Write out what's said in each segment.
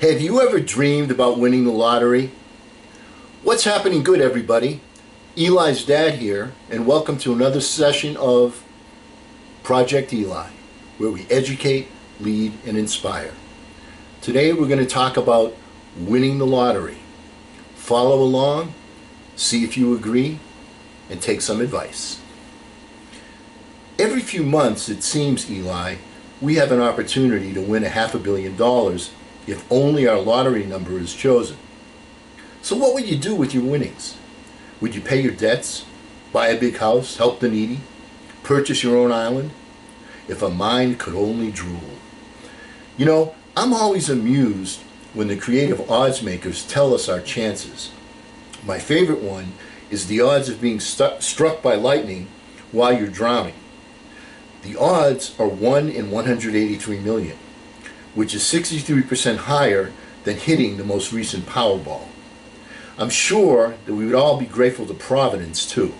Have you ever dreamed about winning the lottery? What's happening good, everybody? Eli's dad here, and welcome to another session of Project Eli, where we educate, lead, and inspire. Today we're going to talk about winning the lottery. Follow along, see if you agree, and take some advice. Every few months, it seems, Eli, we have an opportunity to win $500 million if only our lottery number is chosen. So what would you do with your winnings? Would you pay your debts, buy a big house, help the needy, purchase your own island? If a mind could only drool. You know, I'm always amused when the creative odds makers tell us our chances. My favorite one is the odds of being struck by lightning while you're drowning. The odds are 1 in 183 million, which is 63% higher than hitting the most recent Powerball. I'm sure that we would all be grateful to Providence too.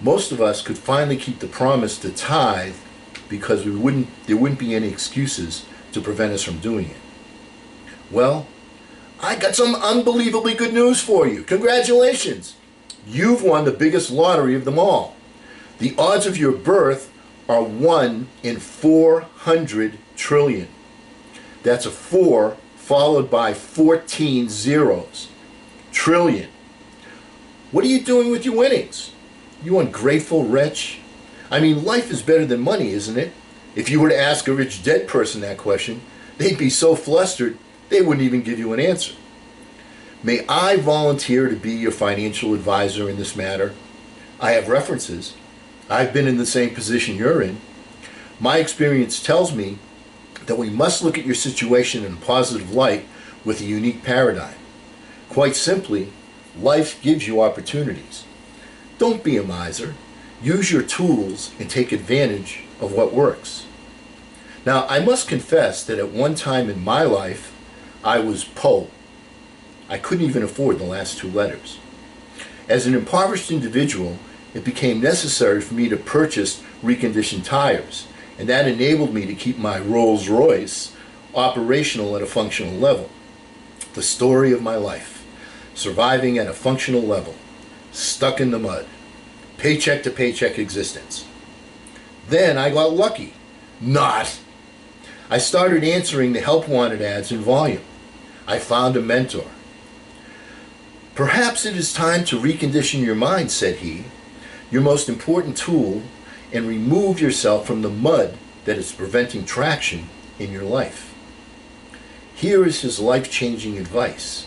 Most of us could finally keep the promise to tithe because there wouldn't be any excuses to prevent us from doing it. Well, I got some unbelievably good news for you. Congratulations! You've won the biggest lottery of them all. The odds of your birth are 1 in 400 trillion. That's a 4 followed by 14 zeros. Trillion. What are you doing with your winnings? You ungrateful wretch? I mean, life is better than money, isn't it? If you were to ask a rich dead person that question, they'd be so flustered they wouldn't even give you an answer. May I volunteer to be your financial advisor in this matter? I have references. I've been in the same position you're in. My experience tells me that we must look at your situation in a positive light with a unique paradigm. Quite simply, life gives you opportunities. Don't be a miser. Use your tools and take advantage of what works. Now, I must confess that at one time in my life, I was po. I couldn't even afford the last 2 letters. As an impoverished individual, it became necessary for me to purchase reconditioned tires, and that enabled me to keep my Rolls Royce operational at a functional level. The story of my life, surviving at a functional level, stuck in the mud, paycheck to paycheck existence. Then I got lucky. Not. I started answering the help wanted ads in volume. I found a mentor. Perhaps it is time to recondition your mind, said he, your most important tool, and remove yourself from the mud that is preventing traction in your life. Here is his life-changing advice.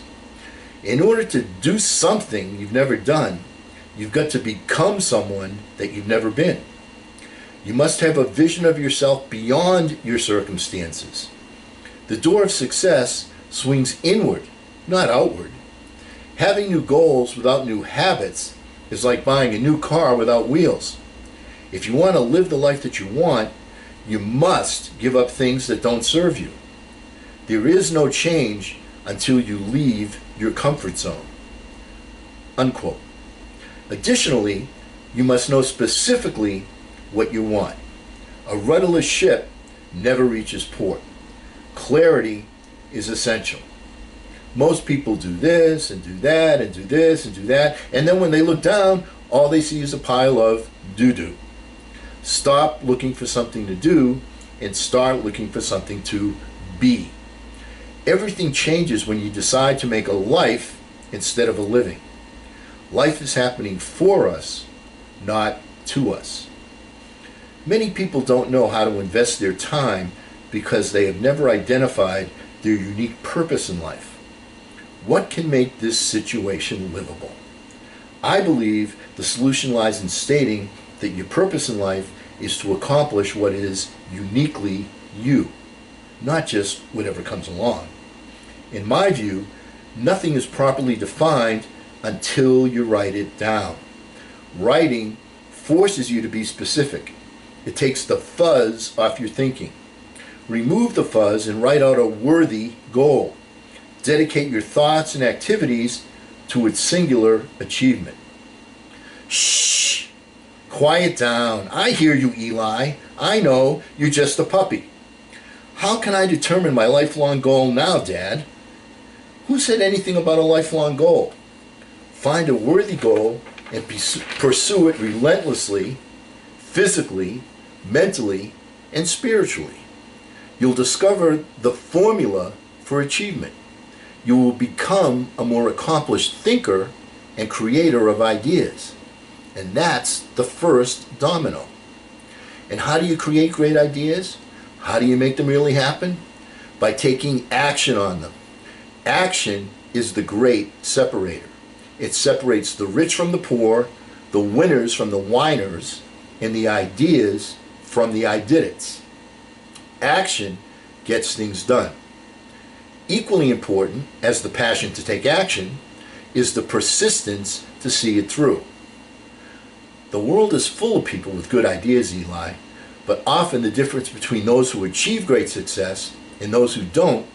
In order to do something you've never done, you've got to become someone that you've never been. You must have a vision of yourself beyond your circumstances. The door of success swings inward, not outward. Having new goals without new habits is like buying a new car without wheels. If you want to live the life that you want, you must give up things that don't serve you. There is no change until you leave your comfort zone. Unquote. Additionally, you must know specifically what you want. A rudderless ship never reaches port. Clarity is essential. Most people do this and do that and do this and do that, and then when they look down, all they see is a pile of doo-doo. Stop looking for something to do and start looking for something to be. Everything changes when you decide to make a life instead of a living. Life is happening for us, not to us. Many people don't know how to invest their time because they have never identified their unique purpose in life. What can make this situation livable? I believe the solution lies in stating that your purpose in life is to accomplish what is uniquely you, not just whatever comes along. In my view, nothing is properly defined until you write it down. Writing forces you to be specific. It takes the fuzz off your thinking. Remove the fuzz and write out a worthy goal. Dedicate your thoughts and activities to its singular achievement. Shh! Quiet down. I hear you, Eli. I know, you're just a puppy. How can I determine my lifelong goal now, Dad? Who said anything about a lifelong goal? Find a worthy goal and pursue it relentlessly, physically, mentally, and spiritually. You'll discover the formula for achievement. You will become a more accomplished thinker and creator of ideas. And that's the first domino. And how do you create great ideas? How do you make them really happen? By taking action on them. Action is the great separator. It separates the rich from the poor, the winners from the whiners, and the ideas from the I did it's. Action gets things done. Equally important as the passion to take action is the persistence to see it through. The world is full of people with good ideas, Eli, but often the difference between those who achieve great success and those who don't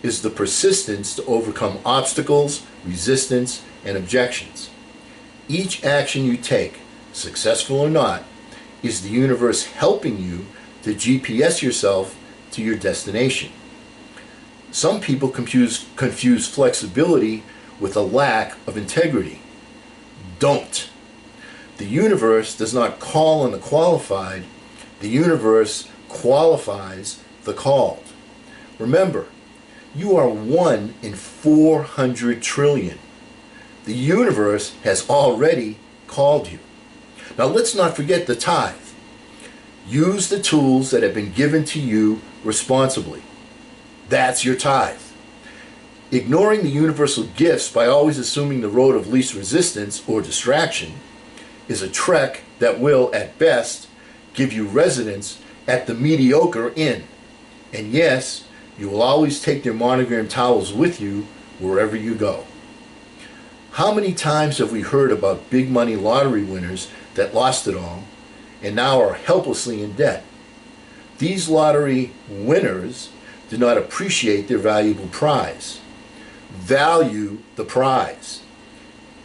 is the persistence to overcome obstacles, resistance, and objections. Each action you take, successful or not, is the universe helping you to GPS yourself to your destination. Some people confuse flexibility with a lack of integrity. Don't. The universe does not call on the qualified. The universe qualifies the called. Remember, you are 1 in 400 trillion. The universe has already called you. Now let's not forget the tithe. Use the tools that have been given to you responsibly. That's your tithe. Ignoring the universal gifts by always assuming the road of least resistance or distraction is a trek that will, at best, give you residence at the mediocre inn. And yes, you will always take their monogram towels with you wherever you go. How many times have we heard about big money lottery winners that lost it all and now are helplessly in debt? These lottery winners do not appreciate their valuable prize. Value the prize.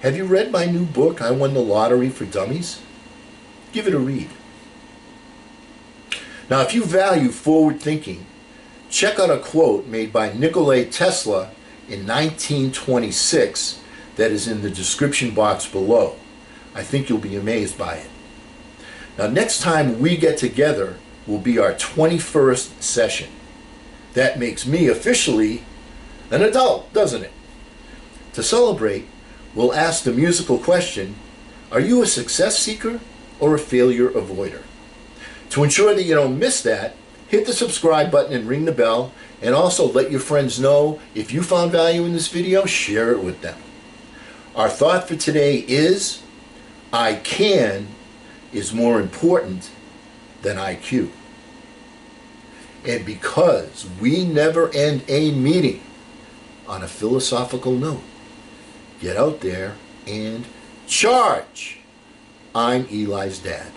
Have you read my new book, I Won the Lottery for Dummies? Give it a read. Now, if you value forward thinking, check out a quote made by Nikola Tesla in 1926 that is in the description box below. I think you'll be amazed by it. Now, next time we get together will be our 21st session. That makes me officially an adult, doesn't it? To celebrate, we'll ask the musical question, are you a success seeker or a failure avoider? To ensure that you don't miss that, hit the subscribe button and ring the bell, and also let your friends know if you found value in this video, share it with them. Our thought for today is, I can is more important than IQ. And because we never end a meeting on a philosophical note, get out there and charge. I'm Eli's dad.